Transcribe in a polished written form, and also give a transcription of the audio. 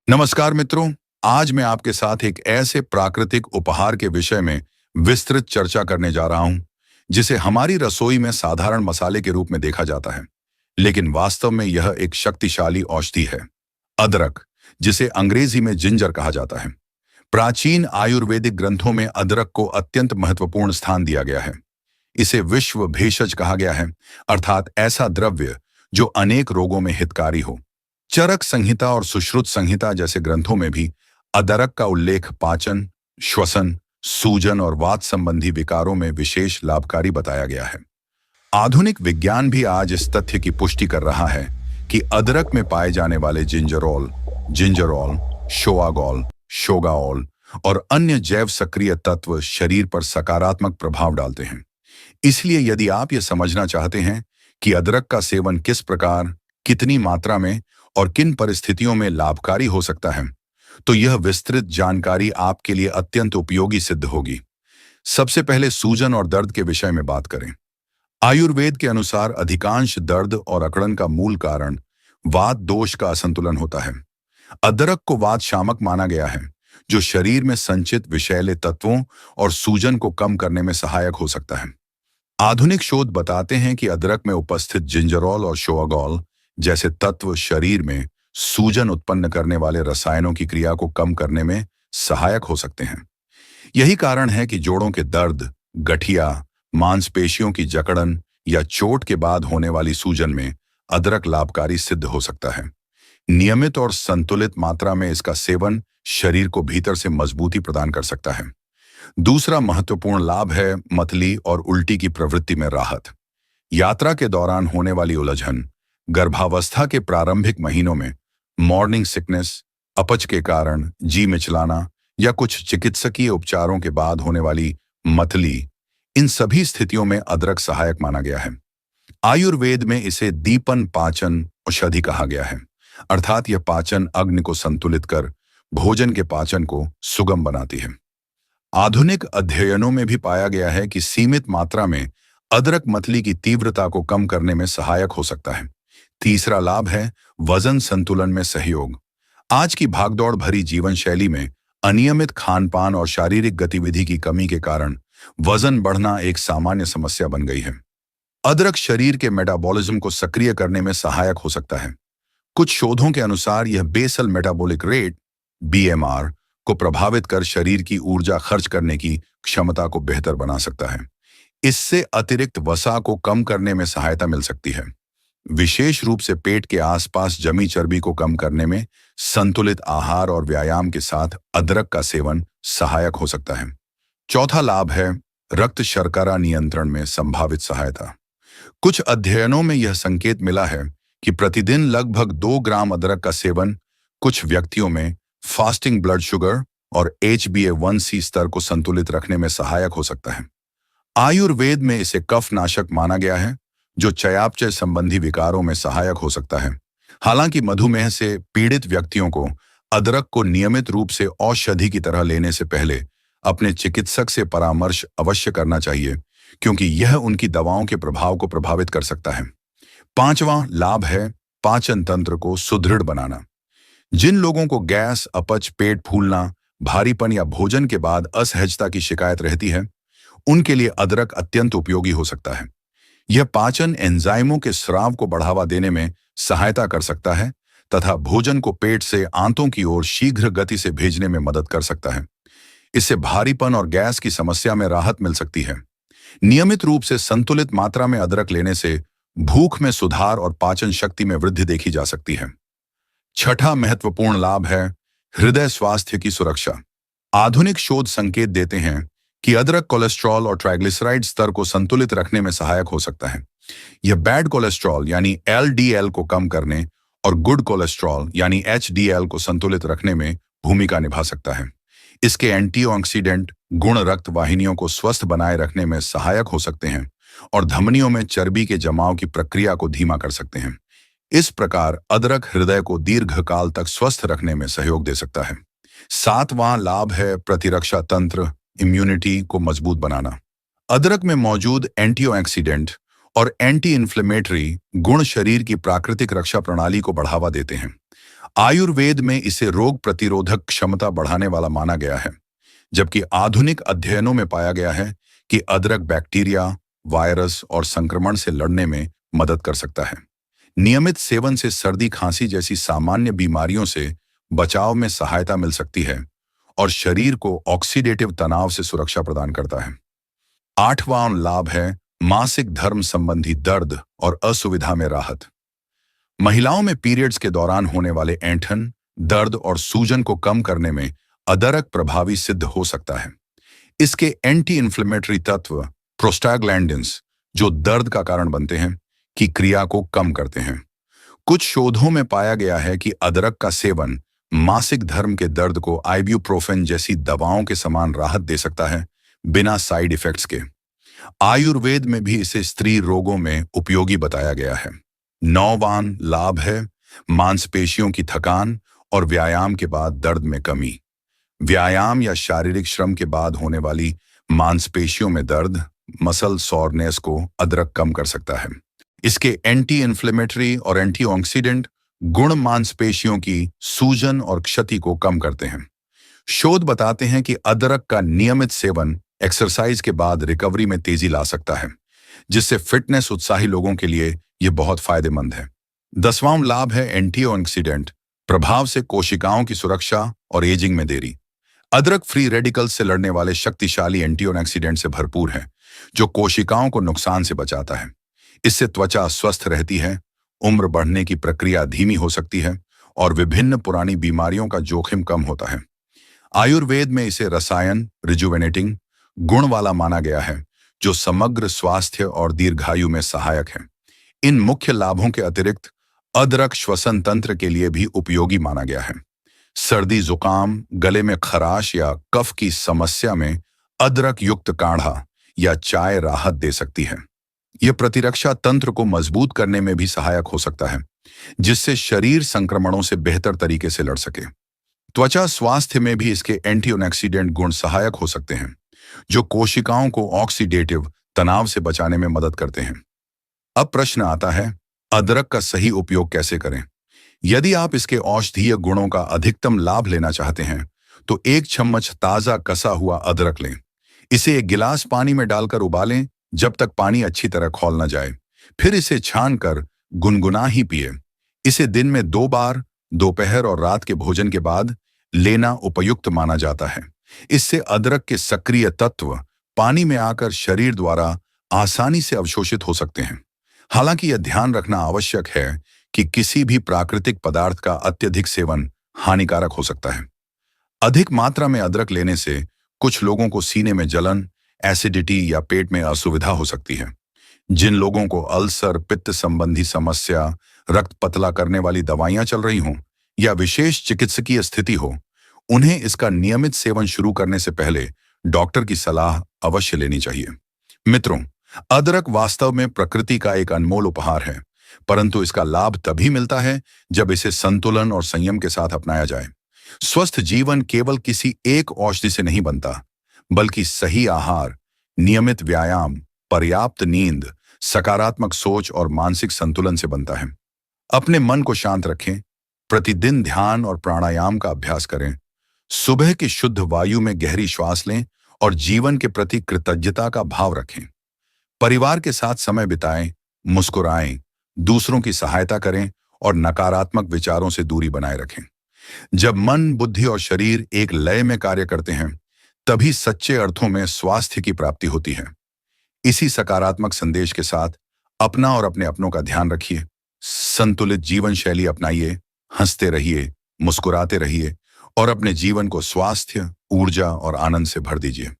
नमस्कार मित्रों। आज मैं आपके साथ एक ऐसे प्राकृतिक उपहार के विषय में विस्तृत चर्चा करने जा रहा हूं जिसे हमारी रसोई में साधारण मसाले के रूप में देखा जाता है, लेकिन वास्तव में यह एक शक्तिशाली औषधि है। अदरक, जिसे अंग्रेजी में जिंजर कहा जाता है। प्राचीन आयुर्वेदिक ग्रंथों में अदरक को अत्यंत महत्वपूर्ण स्थान दिया गया है। इसे विश्व भेषज कहा गया है, अर्थात ऐसा द्रव्य जो अनेक रोगों में हितकारी हो। चरक संहिता और सुश्रुत संहिता जैसे ग्रंथों में भी अदरक का उल्लेख पाचन, श्वसन, सूजन और वात संबंधी विकारों में विशेष लाभकारी बताया गया है। आधुनिक विज्ञान भी आज इस तथ्य की पुष्टि कर रहा है कि अदरक में पाए जाने वाले जिंजरॉल, शोआगॉल, शोगाओल और अन्य जैव सक्रिय तत्व शरीर पर सकारात्मक प्रभाव डालते हैं। इसलिए यदि आप ये समझना चाहते हैं कि अदरक का सेवन किस प्रकार, कितनी मात्रा में और किन परिस्थितियों में लाभकारी हो सकता है, तो यह विस्तृत जानकारी आपके लिए अत्यंत उपयोगी सिद्ध होगी। सबसे पहले सूजन और दर्द के विषय में बात करें। आयुर्वेद के अनुसार अधिकांश दर्द और अकड़न का मूल कारण वात दोष का असंतुलन होता है। अदरक को वात शामक माना गया है, जो शरीर में संचित विषैले तत्वों और सूजन को कम करने में सहायक हो सकता है। आधुनिक शोध बताते हैं कि अदरक में उपस्थित जिंजरॉल और शोअगॉल जैसे तत्व शरीर में सूजन उत्पन्न करने वाले रसायनों की क्रिया को कम करने में सहायक हो सकते हैं। यही कारण है कि जोड़ों के दर्द, गठिया, मांसपेशियों की जकड़न या चोट के बाद होने वाली सूजन में अदरक लाभकारी सिद्ध हो सकता है। नियमित और संतुलित मात्रा में इसका सेवन शरीर को भीतर से मजबूती प्रदान कर सकता है। दूसरा महत्वपूर्ण लाभ है मतली और उल्टी की प्रवृत्ति में राहत। यात्रा के दौरान होने वाली उलझन, गर्भावस्था के प्रारंभिक महीनों में मॉर्निंग सिकनेस, अपच के कारण जी मिचलाना या कुछ चिकित्सकीय उपचारों के बाद होने वाली मतली, इन सभी स्थितियों में अदरक सहायक माना गया है। आयुर्वेद में इसे दीपन पाचन औषधि कहा गया है, अर्थात यह पाचन अग्नि को संतुलित कर भोजन के पाचन को सुगम बनाती है। आधुनिक अध्ययनों में भी पाया गया है कि सीमित मात्रा में अदरक मतली की तीव्रता को कम करने में सहायक हो सकता है। तीसरा लाभ है वजन संतुलन में सहयोग। आज की भागदौड़ भरी जीवन शैली में अनियमित खान-पान और शारीरिक गतिविधि की कमी के कारण वजन बढ़ना एक सामान्य समस्या बन गई है। अदरक शरीर के मेटाबॉलिज्म को सक्रिय करने में सहायक हो सकता है। कुछ शोधों के अनुसार यह बेसल मेटाबॉलिक रेट (बीएमआर) को प्रभावित कर शरीर की ऊर्जा खर्च करने की क्षमता को बेहतर बना सकता है। इससे अतिरिक्त वसा को कम करने में सहायता मिल सकती है। विशेष रूप से पेट के आसपास जमी चर्बी को कम करने में संतुलित आहार और व्यायाम के साथ अदरक का सेवन सहायक हो सकता है। चौथा लाभ है रक्त शर्करा नियंत्रण में संभावित सहायता। कुछ अध्ययनों में यह संकेत मिला है कि प्रतिदिन लगभग 2 ग्राम अदरक का सेवन कुछ व्यक्तियों में फास्टिंग ब्लड शुगर और HbA1c स्तर को संतुलित रखने में सहायक हो सकता है। आयुर्वेद में इसे कफ नाशक माना गया है, जो चयापचय संबंधी विकारों में सहायक हो सकता है। हालांकि मधुमेह से पीड़ित व्यक्तियों को अदरक को नियमित रूप से औषधि की तरह लेने से पहले अपने चिकित्सक से परामर्श अवश्य करना चाहिए, क्योंकि यह उनकी दवाओं के प्रभाव को प्रभावित कर सकता है। पांचवां लाभ है पाचन तंत्र को सुदृढ़ बनाना। जिन लोगों को गैस, अपच, पेट फूलना, भारीपन या भोजन के बाद असहजता की शिकायत रहती है, उनके लिए अदरक अत्यंत उपयोगी हो सकता है। यह पाचन एंजाइमों के स्राव को बढ़ावा देने में सहायता कर सकता है तथा भोजन को पेट से आंतों की ओर शीघ्र गति से भेजने में मदद कर सकता है। इससे भारीपन और गैस की समस्या में राहत मिल सकती है। नियमित रूप से संतुलित मात्रा में अदरक लेने से भूख में सुधार और पाचन शक्ति में वृद्धि देखी जा सकती है। छठा महत्वपूर्ण लाभ है हृदय स्वास्थ्य की सुरक्षा। आधुनिक शोध संकेत देते हैं कि अदरक कोलेस्ट्रॉल और ट्राइग्लिसराइड स्तर को संतुलित रखने में सहायक हो सकता है। यह बैड कोलेस्ट्रॉल यानी LDL को कम करने और गुड कोलेस्ट्रॉल यानी HDL को संतुलित रखने में भूमिका निभा सकता है। इसके एंटीऑक्सीडेंट गुण रक्त वाहिनियों को स्वस्थ बनाए रखने में सहायक हो सकते हैं और धमनियों में चर्बी के जमाव की प्रक्रिया को धीमा कर सकते हैं। इस प्रकार अदरक हृदय को दीर्घकाल तक स्वस्थ रखने में सहयोग दे सकता है। सातवां लाभ है प्रतिरक्षा तंत्र इम्यूनिटी को मजबूत बनाना। अदरक में मौजूद एंटीऑक्सीडेंट और एंटी इन्फ्लेमेटरी गुण शरीर की प्राकृतिक रक्षा प्रणाली को बढ़ावा देते हैं। आयुर्वेद में इसे रोग प्रतिरोधक क्षमता बढ़ाने वाला माना गया है, जबकि आधुनिक अध्ययनों में पाया गया है कि अदरक बैक्टीरिया, वायरस और संक्रमण से लड़ने में मदद कर सकता है। नियमित सेवन से सर्दी खांसी जैसी सामान्य बीमारियों से बचाव में सहायता मिल सकती है और शरीर को ऑक्सीडेटिव तनाव से सुरक्षा प्रदान करता है। आठवां लाभ है मासिक धर्म संबंधी दर्द और असुविधा में राहत। महिलाओं में पीरियड्स के दौरान होने वाले ऐंठन, दर्द और सूजन को कम करने में अदरक प्रभावी सिद्ध हो सकता है। इसके एंटी इन्फ्लेमेटरी तत्व प्रोस्टाग्लैंडिन्स, जो दर्द का कारण बनते हैं, की क्रिया को कम करते हैं। कुछ शोधों में पाया गया है कि अदरक का सेवन मासिक धर्म के दर्द को आइब्यूप्रोफेन जैसी दवाओं के समान राहत दे सकता है, बिना साइड इफेक्ट्स के। आयुर्वेद में भी इसे स्त्री रोगों में उपयोगी बताया गया है। नौवां लाभ है मांसपेशियों की थकान और व्यायाम के बाद दर्द में कमी। व्यायाम या शारीरिक श्रम के बाद होने वाली मांसपेशियों में दर्द, मसल सॉरनेस को अदरक कम कर सकता है। इसके एंटी इन्फ्लेमेटरी और एंटीऑक्सीडेंट गुण मांसपेशियों की सूजन और क्षति को कम करते हैं। शोध बताते हैं कि अदरक का नियमित सेवन एक्सरसाइज के बाद रिकवरी में तेजी ला सकता है, जिससे फिटनेस उत्साही लोगों के लिए यह बहुत फायदेमंद है। 10वां लाभ है एंटीऑक्सीडेंट प्रभाव से कोशिकाओं की सुरक्षा और एजिंग में देरी। अदरक फ्री रेडिकल्स से लड़ने वाले शक्तिशाली एंटीऑक्सीडेंट से भरपूर है, जो कोशिकाओं को नुकसान से बचाता है। इससे त्वचा स्वस्थ रहती है, उम्र बढ़ने की प्रक्रिया धीमी हो सकती है और विभिन्न पुरानी बीमारियों का जोखिम कम होता है। आयुर्वेद में इसे रसायन रिजुवेनेटिंग गुण वाला माना गया है, जो समग्र स्वास्थ्य और दीर्घायु में सहायक है। इन मुख्य लाभों के अतिरिक्त अदरक श्वसन तंत्र के लिए भी उपयोगी माना गया है। सर्दी, जुकाम, गले में खराश या कफ की समस्या में अदरक युक्त काढ़ा या चाय राहत दे सकती है। यह प्रतिरक्षा तंत्र को मजबूत करने में भी सहायक हो सकता है, जिससे शरीर संक्रमणों से बेहतर तरीके से लड़ सके। त्वचा स्वास्थ्य में भी इसके एंटीऑक्सीडेंट गुण सहायक हो सकते हैं, जो कोशिकाओं को ऑक्सीडेटिव तनाव से बचाने में मदद करते हैं। अब प्रश्न आता है, अदरक का सही उपयोग कैसे करें? यदि आप इसके औषधीय गुणों का अधिकतम लाभ लेना चाहते हैं, तो 1 चम्मच ताजा कसा हुआ अदरक लें। इसे 1 गिलास पानी में डालकर उबालें जब तक पानी अच्छी तरह खौल न जाए। फिर इसे छानकर गुनगुना ही पिए। इसे दिन में 2 बार, दोपहर और रात के भोजन के बाद लेना उपयुक्त माना जाता है। इससे अदरक के सक्रिय तत्व पानी में आकर शरीर द्वारा आसानी से अवशोषित हो सकते हैं। हालांकि यह ध्यान रखना आवश्यक है कि किसी भी प्राकृतिक पदार्थ का अत्यधिक सेवन हानिकारक हो सकता है। अधिक मात्रा में अदरक लेने से कुछ लोगों को सीने में जलन, एसिडिटी या पेट में असुविधा हो सकती है। जिन लोगों को अल्सर, पित्त संबंधी समस्या, रक्त पतला करने वाली दवाइयां चल रही हों या विशेष चिकित्सकीय स्थिति हो, उन्हें इसका नियमित सेवन शुरू करने से पहले डॉक्टर की सलाह अवश्य लेनी चाहिए। मित्रों, अदरक वास्तव में प्रकृति का एक अनमोल उपहार है, परंतु इसका लाभ तभी मिलता है जब इसे संतुलन और संयम के साथ अपनाया जाए। स्वस्थ जीवन केवल किसी एक औषधि से नहीं बनता, बल्कि सही आहार, नियमित व्यायाम, पर्याप्त नींद, सकारात्मक सोच और मानसिक संतुलन से बनता है। अपने मन को शांत रखें, प्रतिदिन ध्यान और प्राणायाम का अभ्यास करें, सुबह की शुद्ध वायु में गहरी श्वास लें और जीवन के प्रति कृतज्ञता का भाव रखें। परिवार के साथ समय बिताएं, मुस्कुराएं, दूसरों की सहायता करें और नकारात्मक विचारों से दूरी बनाए रखें। जब मन, बुद्धि और शरीर एक लय में कार्य करते हैं, तभी सच्चे अर्थों में स्वास्थ्य की प्राप्ति होती है। इसी सकारात्मक संदेश के साथ अपना और अपने अपनों का ध्यान रखिए, संतुलित जीवन शैली अपनाइए, हंसते रहिए, मुस्कुराते रहिए और अपने जीवन को स्वास्थ्य, ऊर्जा और आनंद से भर दीजिए।